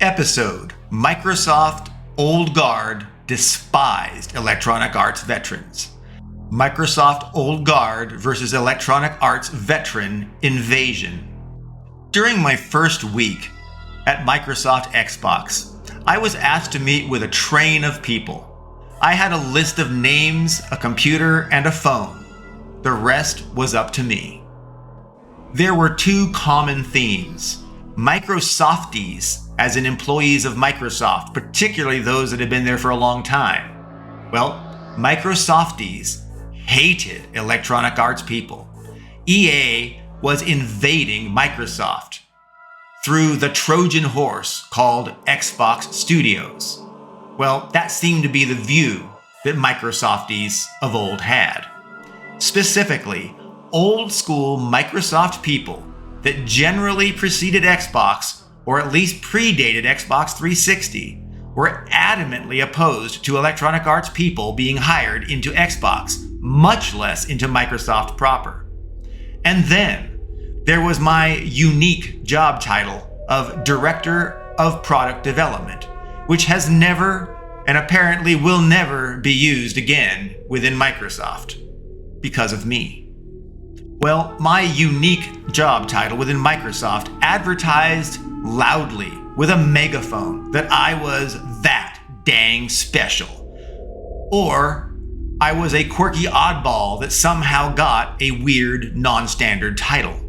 Episode: Microsoft Old Guard Despised Electronic Arts Veterans. Microsoft Old Guard versus Electronic Arts Veteran Invasion. During my first week at Microsoft Xbox, I was asked to meet with a train of people. I had a list of names, a computer, and a phone. The rest was up to me. There were two common themes: Microsofties, as in employees of Microsoft, particularly those that had been there for a long time. Well, Microsofties hated Electronic Arts people. EA was invading Microsoft through the Trojan horse called Xbox Studios. Well, that seemed to be the view that Microsofties of old had. Specifically, old school Microsoft people that generally preceded Xbox, or at least predated Xbox 360, were adamantly opposed to Electronic Arts people being hired into Xbox, much less into Microsoft proper. And then there was my unique job title of Director of Product Development, which has never and apparently will never be used again within Microsoft because of me. Well, my unique job title within Microsoft advertised loudly with a megaphone that I was that dang special. Or I was a quirky oddball that somehow got a weird, non-standard title.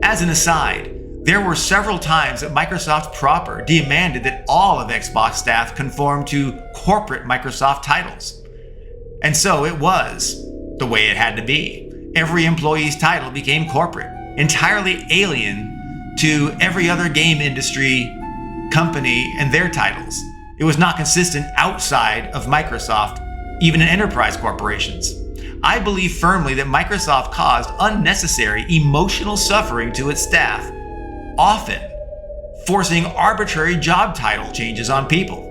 As an aside, there were several times that Microsoft proper demanded that all of Xbox staff conform to corporate Microsoft titles. And so it was the way it had to be. Every employee's title became corporate, entirely alien to every other game industry company and their titles. It was not consistent outside of Microsoft, even in enterprise corporations. I believe firmly that Microsoft caused unnecessary emotional suffering to its staff, often forcing arbitrary job title changes on people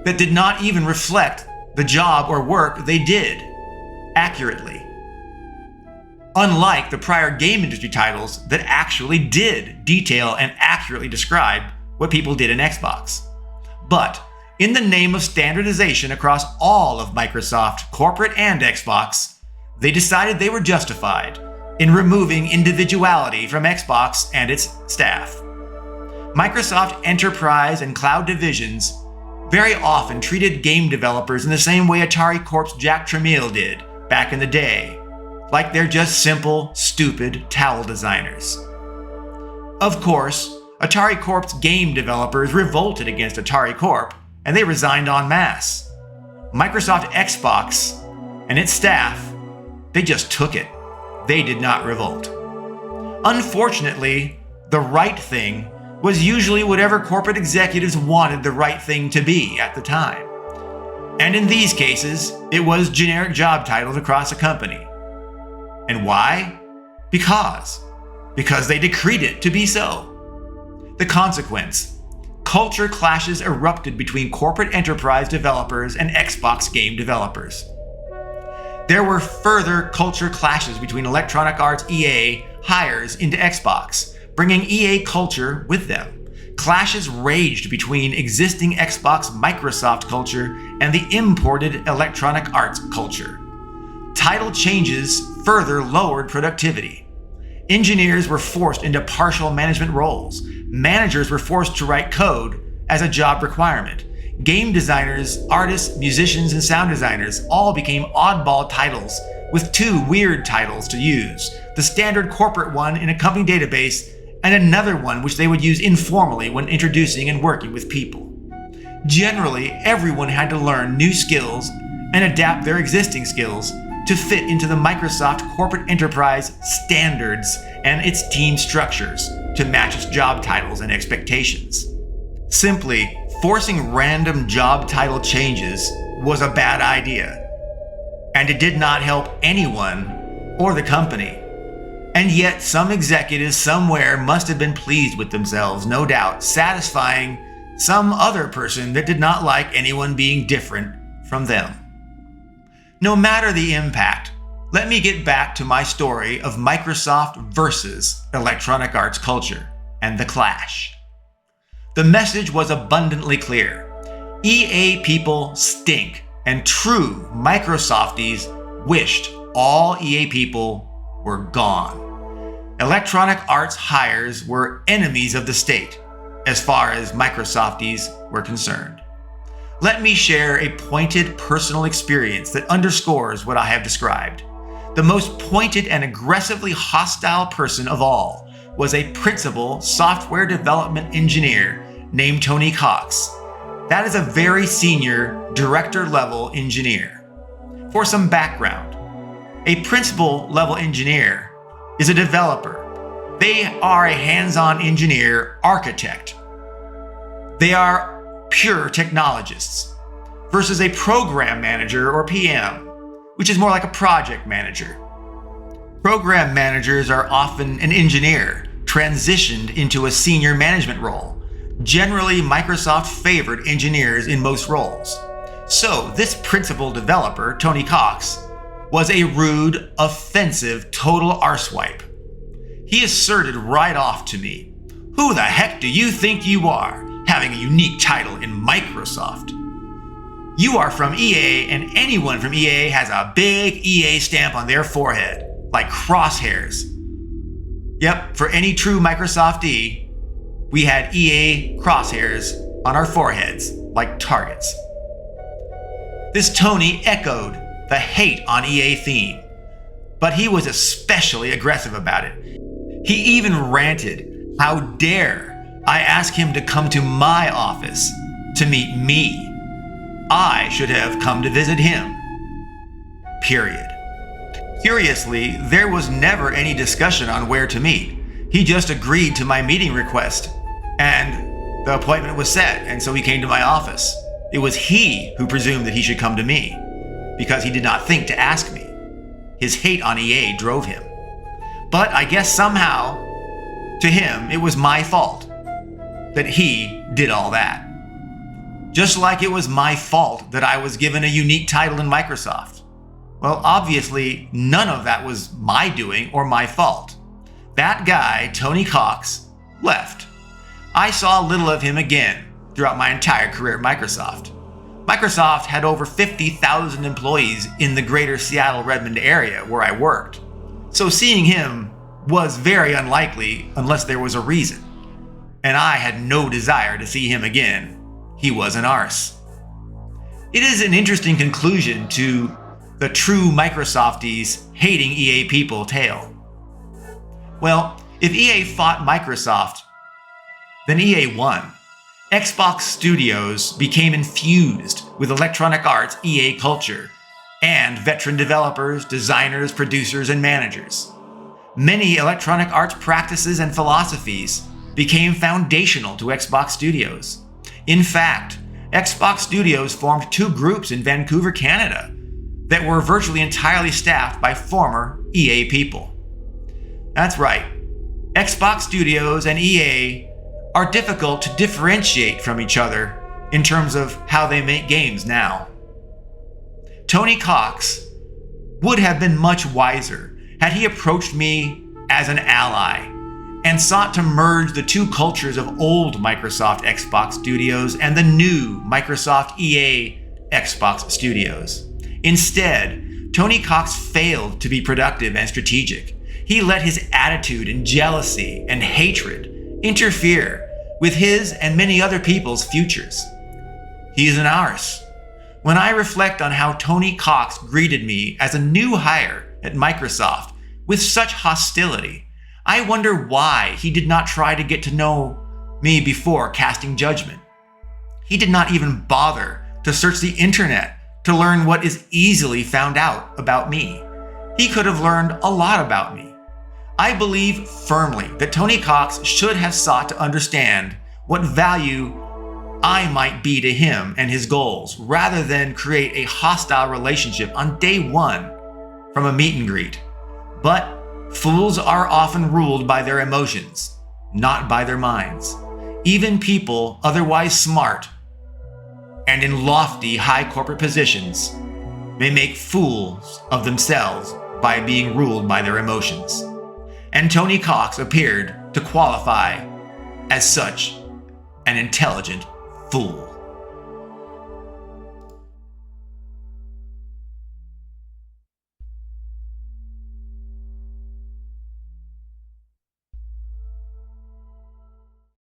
that did not even reflect the job or work they did accurately. Unlike the prior game industry titles that actually did detail and accurately describe what people did in Xbox. But in the name of standardization across all of Microsoft, corporate and Xbox, they decided they were justified in removing individuality from Xbox and its staff. Microsoft Enterprise and Cloud divisions very often treated game developers in the same way Atari Corp's Jack Tramiel did back in the day, like they're just simple, stupid towel designers. Of course, Atari Corp's game developers revolted against Atari Corp, and they resigned en masse. Microsoft Xbox and its staff, they just took it. They did not revolt. Unfortunately, the right thing was usually whatever corporate executives wanted the right thing to be at the time. And in these cases, it was generic job titles across a company. And why? Because they decreed it to be so. The consequence: culture clashes erupted between corporate enterprise developers and Xbox game developers. There were further culture clashes between Electronic Arts EA hires into Xbox, bringing EA culture with them. Clashes raged between existing Xbox Microsoft culture and the imported Electronic Arts culture. Title changes further lowered productivity. Engineers were forced into partial management roles. Managers were forced to write code as a job requirement. Game designers, artists, musicians, and sound designers all became oddball titles with two weird titles to use: the standard corporate one in a company database and another one which they would use informally when introducing and working with people. Generally, everyone had to learn new skills and adapt their existing skills to fit into the Microsoft corporate enterprise standards and its team structures to match its job titles and expectations. Simply forcing random job title changes was a bad idea, and it did not help anyone or the company. And yet some executives somewhere must have been pleased with themselves, no doubt, satisfying some other person that did not like anyone being different from them. No matter the impact, let me get back to my story of Microsoft versus Electronic Arts culture and the clash. The message was abundantly clear. EA people stink, and true Microsofties wished all EA people were gone. Electronic Arts hires were enemies of the state, as far as Microsofties were concerned. Let me share a pointed personal experience that underscores what I have described. The most pointed and aggressively hostile person of all was a principal software development engineer named Tony Cox. That is a very senior director-level engineer. For some background, a principal-level engineer is a developer. They are a hands-on engineer architect. They are pure technologists versus a program manager or PM, which is more like a project manager. Program managers are often an engineer transitioned into a senior management role. Generally, Microsoft favored engineers in most roles. So this principal developer, Tony Cox, was a rude, offensive, total arsewipe. He asserted right off to me, "Who the heck do you think you are, having a unique title in Microsoft? You are from EA, and anyone from EA has a big EA stamp on their forehead, like crosshairs." Yep, for any true Microsoftee, we had EA crosshairs on our foreheads, like targets. This Tony echoed the hate on EA theme, but he was especially aggressive about it. He even ranted, "How dare I ask him to come to my office to meet me? I should have come to visit him." Period. Curiously, there was never any discussion on where to meet. He just agreed to my meeting request, and the appointment was set, and so he came to my office. It was he who presumed that he should come to me, because he did not think to ask me. His hate on EA drove him. But I guess somehow, to him, it was my fault that he did all that. Just like it was my fault that I was given a unique title in Microsoft. Well, obviously, none of that was my doing or my fault. That guy, Tony Cox, left. I saw little of him again throughout my entire career at Microsoft. Microsoft had over 50,000 employees in the greater Seattle-Redmond area where I worked. So seeing him was very unlikely unless there was a reason. And I had no desire to see him again. He was an arse. It is an interesting conclusion to the true Microsofties hating EA people tale. Well, if EA fought Microsoft, then EA won. Xbox Studios became infused with Electronic Arts EA culture and veteran developers, designers, producers, and managers. Many Electronic Arts practices and philosophies became foundational to Xbox Studios. In fact, Xbox Studios formed two groups in Vancouver, Canada, that were virtually entirely staffed by former EA people. That's right, Xbox Studios and EA are difficult to differentiate from each other in terms of how they make games now. Tony Cox would have been much wiser had he approached me as an ally and sought to merge the two cultures of old Microsoft Xbox Studios and the new Microsoft EA Xbox Studios. Instead, Tony Cox failed to be productive and strategic. He let his attitude and jealousy and hatred interfere with his and many other people's futures. He is an arse. When I reflect on how Tony Cox greeted me as a new hire at Microsoft with such hostility, I wonder why he did not try to get to know me before casting judgment. He did not even bother to search the internet to learn what is easily found out about me. He could have learned a lot about me. I believe firmly that Tony Cox should have sought to understand what value I might be to him and his goals, rather than create a hostile relationship on day one from a meet and greet. But fools are often ruled by their emotions, not by their minds. Even people otherwise smart and in lofty high corporate positions may make fools of themselves by being ruled by their emotions. And Tony Cox appeared to qualify as such an intelligent fool.